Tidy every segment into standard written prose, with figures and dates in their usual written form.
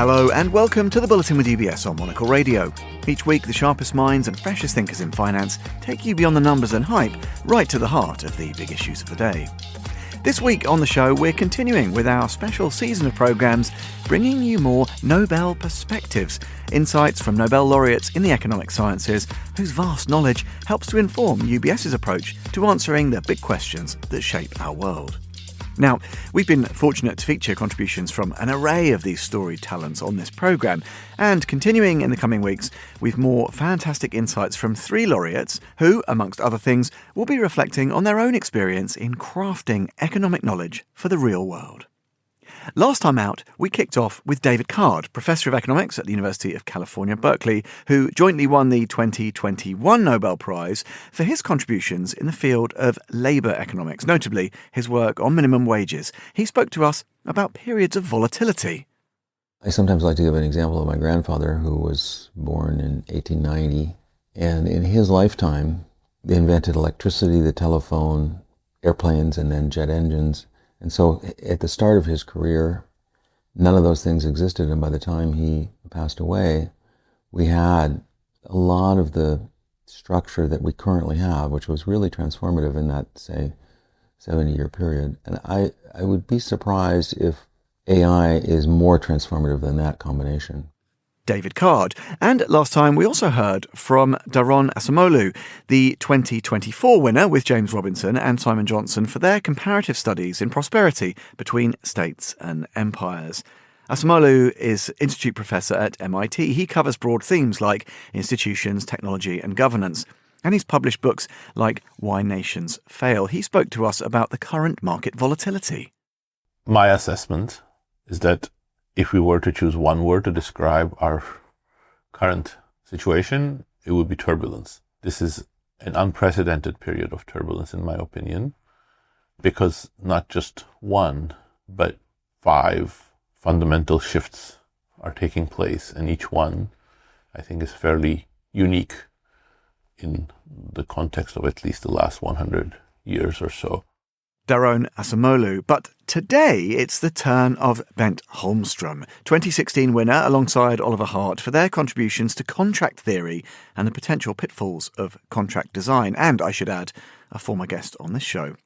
Hello and welcome to the Bulletin with UBS on Monocle Radio. Each week, the sharpest minds and freshest thinkers in finance take you beyond the numbers and hype, right to the heart of the big issues of the day. This week on the show, we're continuing with our special season of programmes, bringing you more Nobel Perspectives, insights from Nobel laureates in the economic sciences, whose vast knowledge helps to inform UBS's approach to answering the big questions that shape our world. Now, we've been fortunate to feature contributions from an array of these storied talents on this programme, and continuing in the coming weeks, we've more fantastic insights from three laureates who, amongst other things, will be reflecting on their own experience in crafting economic knowledge for the real world. Last time out, we kicked off with David Card, Professor of Economics at the University of California, Berkeley, who jointly won the 2021 Nobel Prize for his contributions in the field of labour economics, notably his work on minimum wages. He spoke to us about periods of volatility. I sometimes like to give an example of my grandfather, who was born in 1890, and in his lifetime, they invented electricity, the telephone, airplanes, and then jet engines. And so at the start of his career, none of those things existed. And by the time he passed away, we had a lot of the structure that we currently have, which was really transformative in that, say, 70-year period. And I would be surprised if AI is more transformative than that combination. David Card. And last time we also heard from Daron Acemoglu, the 2024 winner with James Robinson and Simon Johnson for their comparative studies in prosperity between states and empires. Acemoglu is Institute Professor at MIT. He covers broad themes like institutions, technology and governance. And he's published books like Why Nations Fail. He spoke to us about the current market volatility. My assessment is that if we were to choose one word to describe our current situation, it would be turbulence. This is an unprecedented period of turbulence, in my opinion, because not just one, but 5 fundamental shifts are taking place, and each one, I think, is fairly unique in the context of at least the last 100 years or so. Daron Acemoglu. But today it's the turn of Bengt Holmström, 2016 winner alongside Oliver Hart for their contributions to contract theory and the potential pitfalls of contract design, and, I should add, a former guest on this show.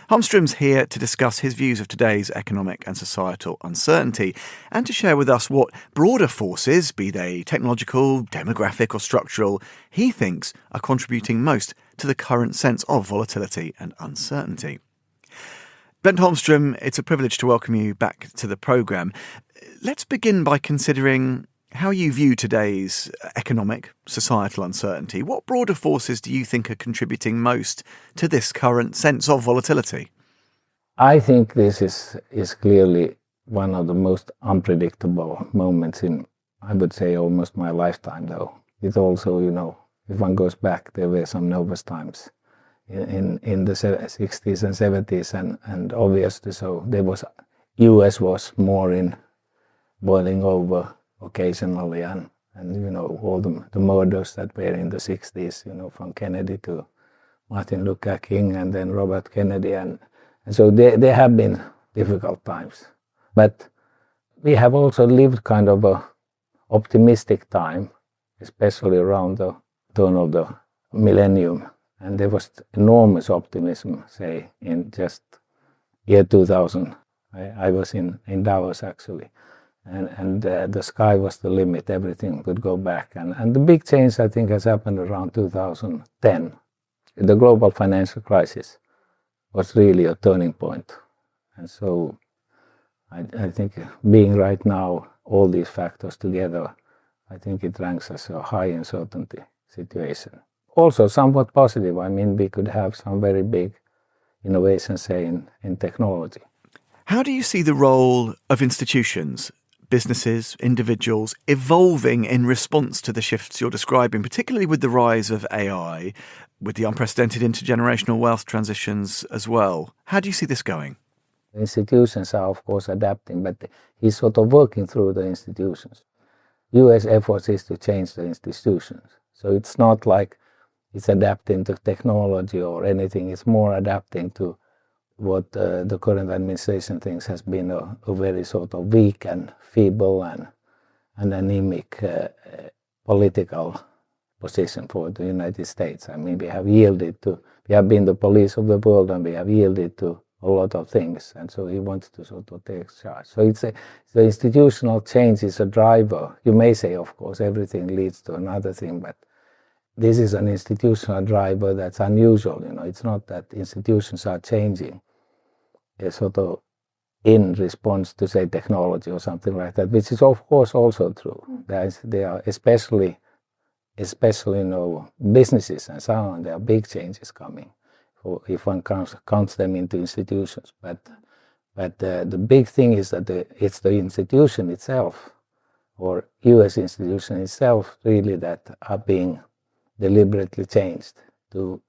Holmström's here to discuss his views of today's economic and societal uncertainty and to share with us what broader forces, be they technological, demographic or structural, he thinks are contributing most to the current sense of volatility and uncertainty. Bengt Holmström, it's a privilege to welcome you back to the programme. Let's begin by considering how you view today's economic, societal uncertainty. What broader forces do you think are contributing most to this current sense of volatility? I think this is clearly one of the most unpredictable moments in, I would say, almost my lifetime, though. It also, if one goes back, there were some nervous times in the 60s and 70s, and obviously so US was more in boiling over occasionally, and all the murders that were in the 60s, from Kennedy to Martin Luther King and then Robert Kennedy, and so there have been difficult times. But we have also lived kind of a optimistic time, especially around the turn of the millennium. And there was enormous optimism, say, in just year 2000. I was in Davos, actually. And the sky was the limit. Everything could go back. And the big change, I think, has happened around 2010. The global financial crisis was really a turning point. And so I think being right now, all these factors together, I think it ranks as a high uncertainty situation. Also somewhat positive. I mean, we could have some very big innovations, say, in technology. How do you see the role of institutions, businesses, individuals, evolving in response to the shifts you're describing, particularly with the rise of AI, with the unprecedented intergenerational wealth transitions as well? How do you see this going? Institutions are, of course, adapting, but he's sort of working through the institutions. US efforts is to change the institutions. So it's not like it's adapting to technology or anything. It's more adapting to what the current administration thinks has been a very sort of weak and feeble and an anemic political position for the United States. I mean, we have been the police of the world, and we have yielded to a lot of things, and so he wants to sort of take charge. So the institutional change is a driver. You may say, of course, everything leads to another thing, but this is an institutional driver that's unusual. It's not that institutions are changing sort of in response to, say, technology or something like that, which is of course also true. There are especially businesses and so on. There are big changes coming, if one counts them into institutions. But the big thing is that it's the institution itself, or U.S. institution itself, really, that are being deliberately changed to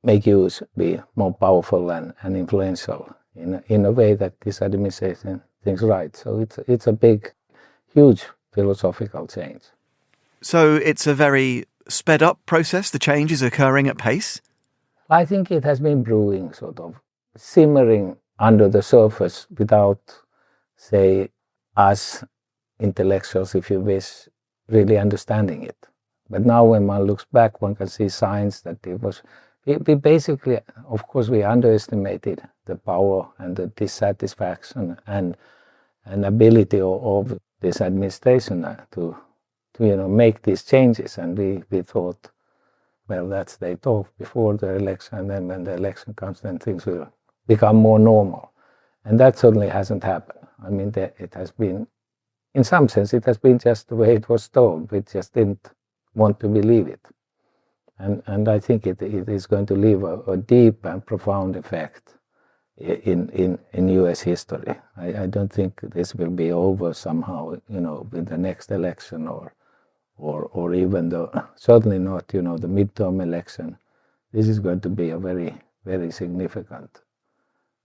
make use be more powerful and influential in a way that this administration thinks right. So it's a big, huge philosophical change. So it's a very sped up process. The change is occurring at pace. I think it has been brewing, sort of simmering under the surface without, say, us intellectuals, if you wish, really understanding it. But now when one looks back, one can see signs that we basically, of course, we underestimated the power and the dissatisfaction and ability of this administration to make these changes. And we thought, well, they talk before the election, and then when the election comes, then things will become more normal. And that certainly hasn't happened. I mean, it has been, in some sense, it has been just the way it was told. We just didn't want to believe it. And I think it is going to leave a deep and profound effect in U.S. history. I don't think this will be over somehow, with the next election or even certainly not, the midterm election. This is going to be a very, very significant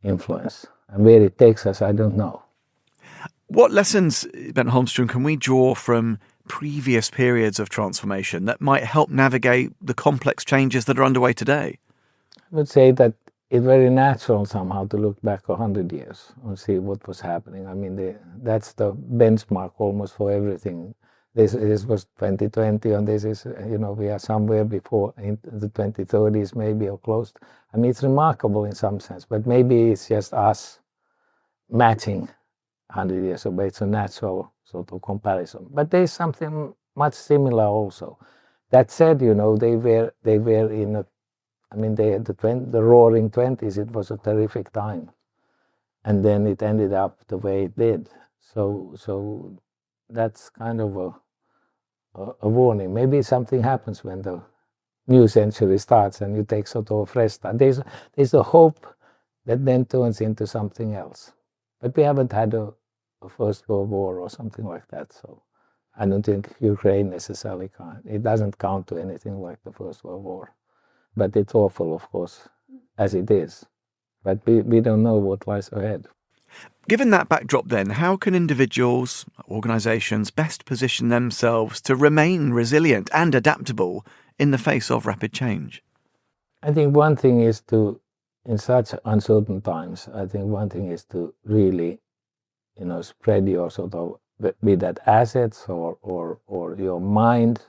influence. And where it takes us, I don't know. What lessons, Bengt Holmström, can we draw from previous periods of transformation that might help navigate the complex changes that are underway today? I would say that it's very natural somehow to look back 100 years and see what was happening. I mean, that's the benchmark almost for everything. This was 2020, and this is, we are somewhere before in the 2030s maybe, or close. I mean, it's remarkable in some sense, but maybe it's just us matching 100 years ago. It's a natural sort of comparison. But there is something much similar also. That said, they were in a, I mean, the roaring 20s, it was a terrific time. And then it ended up the way it did. So that's kind of a warning. Maybe something happens when the new century starts and you take sort of a fresh start. There's a hope that then turns into something else. But we haven't had a First World War or something like that. So I don't think Ukraine necessarily it doesn't count to anything like the First World War. But it's awful, of course, as it is. But we don't know what lies ahead. Given that backdrop then, how can individuals, organisations best position themselves to remain resilient and adaptable in the face of rapid change? I think one thing is in such uncertain times, I think one thing is to really, spread your sort of, be that assets or your mind,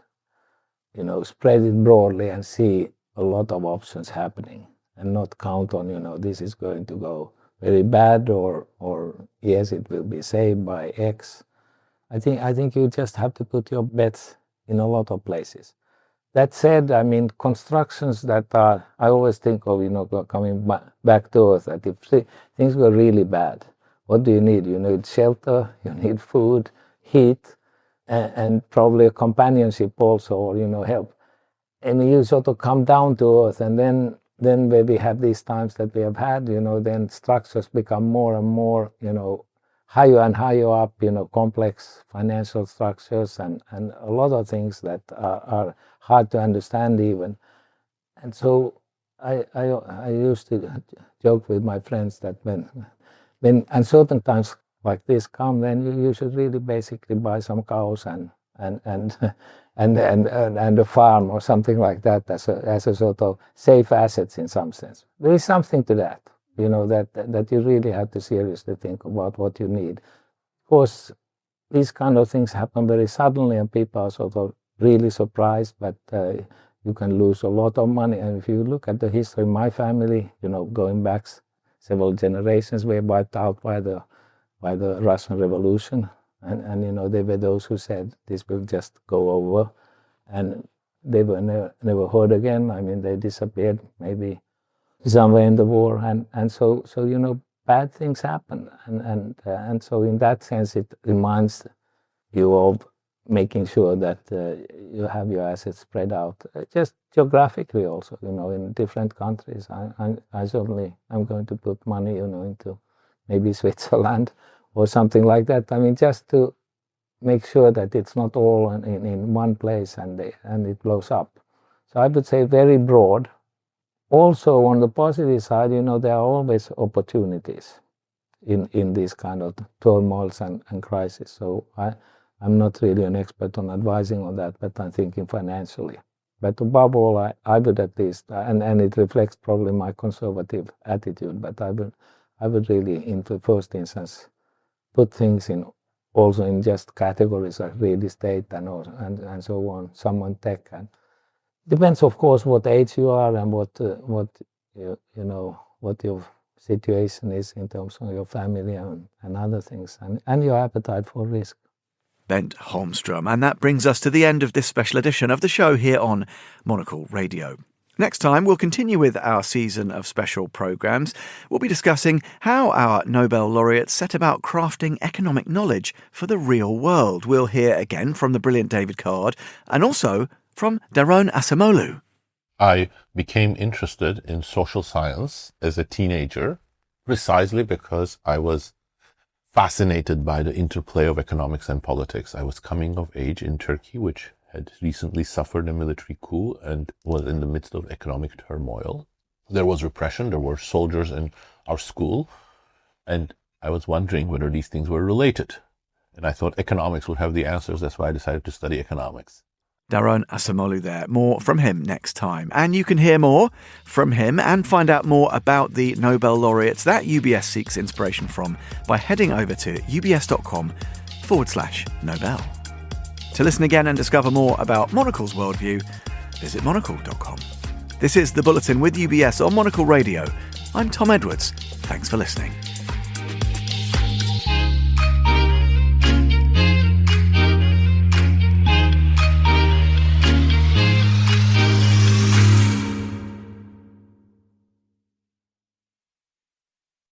spread it broadly and see a lot of options happening and not count on, this is going to go very bad or yes, it will be saved by X. I think you just have to put your bets in a lot of places. That said, I mean, constructions that are, I always think of, coming back to earth, that if things go really bad, what do you need? You need shelter, you need food, heat, and probably a companionship also, or, help. And you sort of come down to earth, and then when we have these times that we have had, then structures become more and more, higher and higher up, complex financial structures and a lot of things that are hard to understand even. And so I used to joke with my friends that when uncertain times like this come, then you should really basically buy some cows and a farm or something like that as a sort of safe assets in some sense. There is something to that, that you really have to seriously think about what you need. Of course, these kind of things happen very suddenly, and people are sort of really surprised, but you can lose a lot of money. And if you look at the history of my family, going back several generations, we were wiped out by the Russian Revolution, and they were those who said this will just go over, and they were never heard again. I mean, they disappeared maybe somewhere in the war, and so bad things happen, and so in that sense it reminds you of making sure that you have your assets spread out, just geographically also, in different countries. I certainly am going to put money, into maybe Switzerland or something like that. I mean, just to make sure that it's not all in one place and it blows up. So I would say very broad. Also, on the positive side, there are always opportunities in these kind of turmoils and crises. So I'm not really an expert on advising on that, but I'm thinking financially. But above all, I would at least, and it reflects probably my conservative attitude, but I would really, in the first instance, put things also in just categories like real estate and so on, some on tech. And depends, of course, what age you are and what your situation is in terms of your family and other things, and your appetite for risk. Bengt Holmström. And that brings us to the end of this special edition of the show here on Monocle Radio. Next time, we'll continue with our season of special programmes. We'll be discussing how our Nobel laureates set about crafting economic knowledge for the real world. We'll hear again from the brilliant David Card and also from Daron Acemoglu. I became interested in social science as a teenager precisely because I was fascinated by the interplay of economics and politics. I was coming of age in Turkey, which had recently suffered a military coup and was in the midst of economic turmoil. There was repression, there were soldiers in our school, and I was wondering whether these things were related. And I thought economics would have the answers. That's why I decided to study economics. Daron Acemoglu there. More from him next time. And you can hear more from him and find out more about the Nobel laureates that UBS seeks inspiration from by heading over to ubs.com/Nobel. To listen again and discover more about Monocle's worldview, visit monocle.com. This is The Bulletin with UBS on Monocle Radio. I'm Tom Edwards. Thanks for listening.